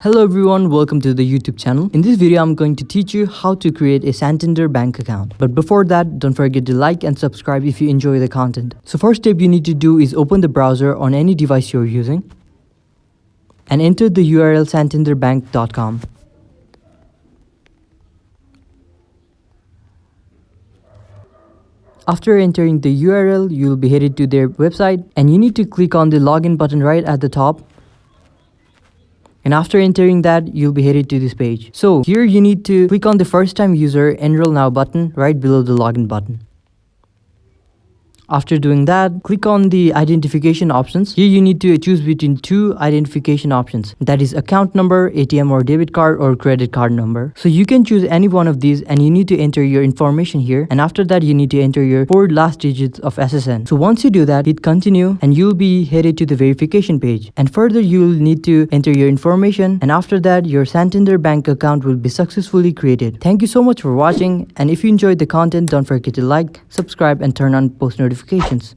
Hello everyone, welcome to the YouTube channel. In this video, I'm going to teach you how to create a Santander bank account. But before that, don't forget to like and subscribe if you enjoy the content. So first step you need to do is open the browser on any device you're using and enter the URL santanderbank.com. After entering the URL, you'll be headed to their website and you need to click on the login button right at the top. And after entering that, you'll be headed to this page. So here you need to click on the first time user Enroll Now button right below the login button. After doing that, click on the identification options. Here you need to choose between two identification options. That is account number, ATM or debit card or credit card number. So you can choose any one of these and you need to enter your information here. And after that, you need to enter your 4 last digits of SSN. So once you do that, hit continue and you'll be headed to the verification page. And further, you'll need to enter your information. And after that, your Santander bank account will be successfully created. Thank you so much for watching. And if you enjoyed the content, don't forget to like, subscribe and turn on post notifications.